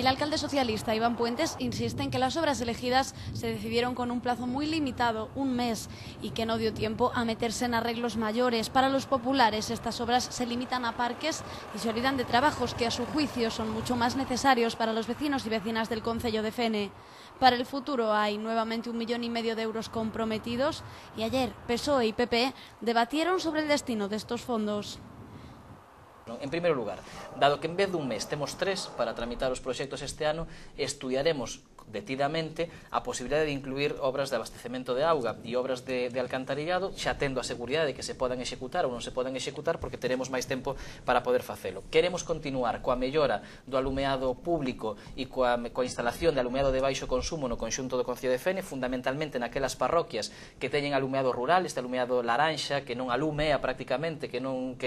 El alcalde socialista Iván Puentes insiste en que las obras elegidas se decidieron con un plazo muy limitado, un mes, y que no dio tiempo a meterse en arreglos mayores. Para los populares, estas obras se limitan a parques y se olvidan de trabajos que a su juicio son mucho más necesarios para los vecinos y vecinas del concello de Fene. Para el futuro hay nuevamente 1,5 millones de euros comprometidos y ayer PSOE y PP debatieron sobre el destino de estos fondos. En primeiro lugar, dado que en vez dun mes temos 3 para tramitar os proxectos este ano, estudiaremos detidamente a posibilidade de incluir obras de abastecemento de auga e obras de alcantarillado, xa tendo a seguridade de que se podan executar ou non se podan executar porque teremos máis tempo para poder facelo. Queremos continuar coa mellora do alumeado público e coa instalación de alumeado de baixo consumo no conxunto do concello de Fene, fundamentalmente naquelas parroquias que teñen alumeado rural, este alumeado laranxa, que non alumea prácticamente, que non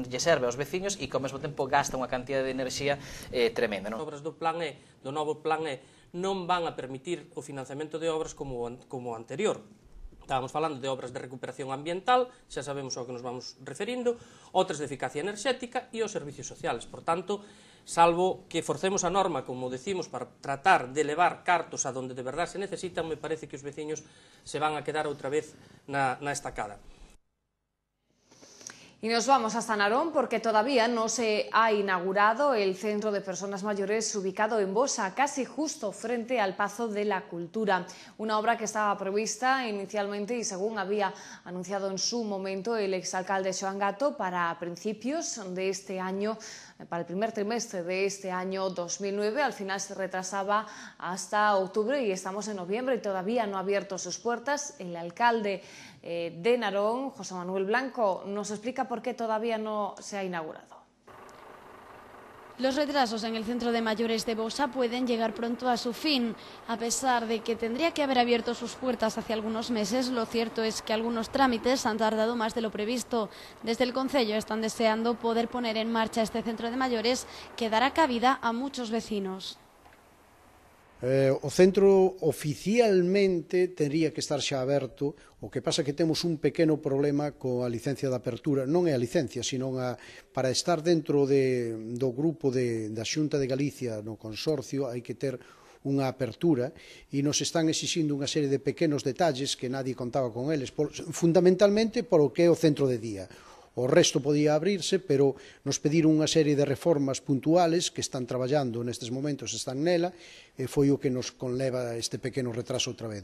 lle serve aos veciños e que ao mesmo tempo gasta unha cantidad de enerxía tremenda. As obras do novo plan E non van a permitir o financiamento de obras como o anterior. Estábamos falando de obras de recuperación ambiental, xa sabemos ao que nos vamos referindo, outras de eficacia enerxética e os servicios sociales. Por tanto, salvo que forcemos a norma, como decimos, para tratar de levar cartos a donde de verdade se necesitan, me parece que os veciños se van a quedar outra vez na estacada. Y nos vamos hasta Narón porque todavía no se ha inaugurado el Centro de Personas Mayores ubicado en Bosa, casi justo frente al Pazo de la Cultura. Una obra que estaba prevista inicialmente y según había anunciado en su momento el exalcalde Xoán Gato para principios de este año, para el primer trimestre de este año 2009. Al final se retrasaba hasta octubre y estamos en noviembre y todavía no ha abierto sus puertas. El alcalde de Narón, José Manuel Blanco, nos explica por qué todavía no se ha inaugurado. Los retrasos en el Centro de Mayores de Bosa pueden llegar pronto a su fin. A pesar de que tendría que haber abierto sus puertas hace algunos meses, lo cierto es que algunos trámites han tardado más de lo previsto. Desde el concello están deseando poder poner en marcha este centro de mayores que dará cabida a muchos vecinos. O centro oficialmente tería que estar xa aberto, o que pasa que temos un pequeno problema coa licencia de apertura, non é a licencia, sino para estar dentro do grupo da Xunta de Galicia no consorcio hai que ter unha apertura e nos están exixindo unha serie de pequenos detalles que nadie contaba con eles, fundamentalmente por o que é o centro de día. O resto podía abrirse, pero nos pediron unha serie de reformas puntuales que están traballando nestes momentos, están nela, e foi o que nos conleva este pequeno retraso outra vez.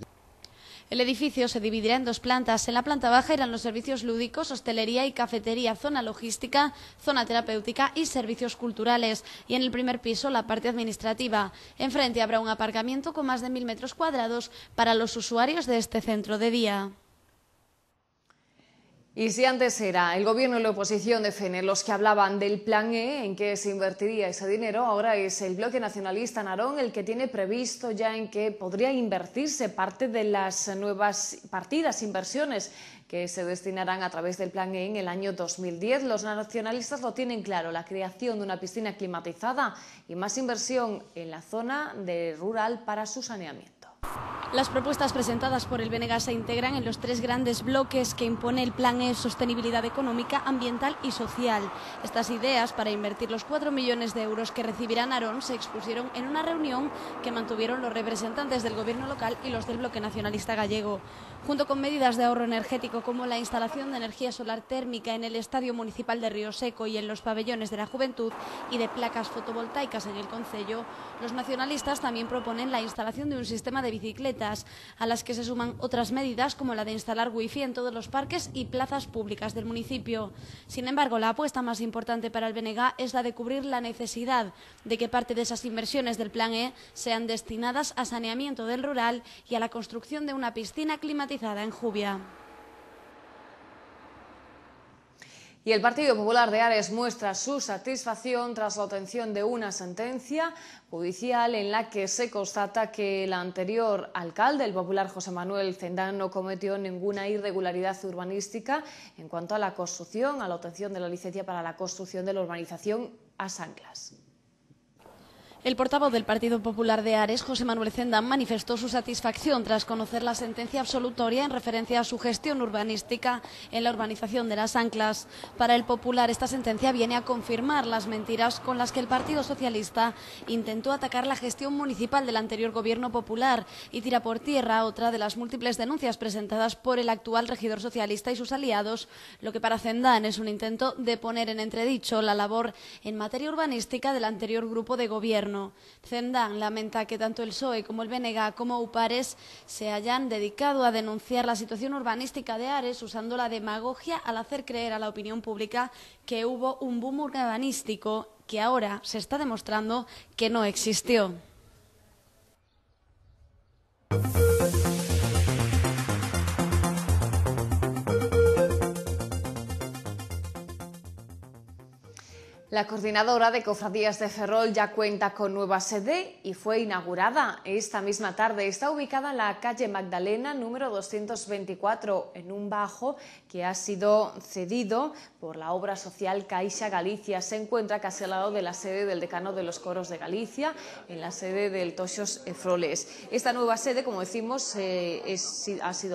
El edificio se dividirá en 2 plantas. En la planta baja irán los servicios lúdicos, hostelería y cafetería, zona logística, zona terapéutica y servicios culturales. Y en el primer piso la parte administrativa. Enfrente habrá un aparcamiento con más de 1000 metros cuadrados para los usuarios de este centro de día. Y si antes era el gobierno y la oposición de Fene los que hablaban del plan E, en que se invertiría ese dinero, ahora es el bloque nacionalista Narón el que tiene previsto ya en que podría invertirse parte de las nuevas partidas, inversiones que se destinarán a través del plan E en el año 2010. Los nacionalistas lo tienen claro, la creación de una piscina climatizada y más inversión en la zona rural para su saneamiento. Las propuestas presentadas por el BNG se integran en los 3 grandes bloques que impone el Plan E: sostenibilidad económica, ambiental y social. Estas ideas para invertir los 4 millones de euros que recibirá Narón se expusieron en una reunión que mantuvieron los representantes del gobierno local y los del bloque nacionalista gallego. Junto con medidas de ahorro energético como la instalación de energía solar térmica en el Estadio Municipal de Río Seco y en los pabellones de la Juventud y de placas fotovoltaicas en el concello, los nacionalistas también proponen la instalación de un sistema de bicicletas, a las que se suman otras medidas como la de instalar wifi en todos los parques y plazas públicas del municipio. Sin embargo, la apuesta más importante para el BNG es la de cubrir la necesidad de que parte de esas inversiones del Plan E sean destinadas a saneamiento del rural y a la construcción de una piscina climatizada en Jubia. Y el Partido Popular de Ares muestra su satisfacción tras la obtención de una sentencia judicial en la que se constata que el anterior alcalde, el popular José Manuel Cendán, no cometió ninguna irregularidad urbanística en cuanto a la construcción, a la obtención de la licencia para la construcción de la urbanización As Anclas. El portavoz del Partido Popular de Ares, José Manuel Cendán, manifestó su satisfacción tras conocer la sentencia absolutoria en referencia a su gestión urbanística en la urbanización de Las Anclas. Para el Popular, esta sentencia viene a confirmar las mentiras con las que el Partido Socialista intentó atacar la gestión municipal del anterior Gobierno popular y tira por tierra otra de las múltiples denuncias presentadas por el actual regidor socialista y sus aliados, lo que para Cendán es un intento de poner en entredicho la labor en materia urbanística del anterior grupo de gobierno. Cendán lamenta que tanto el PSOE como el BNG como UPARES se hayan dedicado a denunciar la situación urbanística de Ares usando la demagogia al hacer creer a la opinión pública que hubo un boom urbanístico que ahora se está demostrando que no existió. La coordinadora de cofradías de Ferrol ya cuenta con nueva sede y fue inaugurada esta misma tarde. Está ubicada en la calle Magdalena, número 224, en un bajo que ha sido cedido por la obra social Caixa Galicia. Se encuentra casi al lado de la sede del decano de los coros de Galicia, en la sede del Toxos Froles. Esta nueva sede, como decimos, ha sido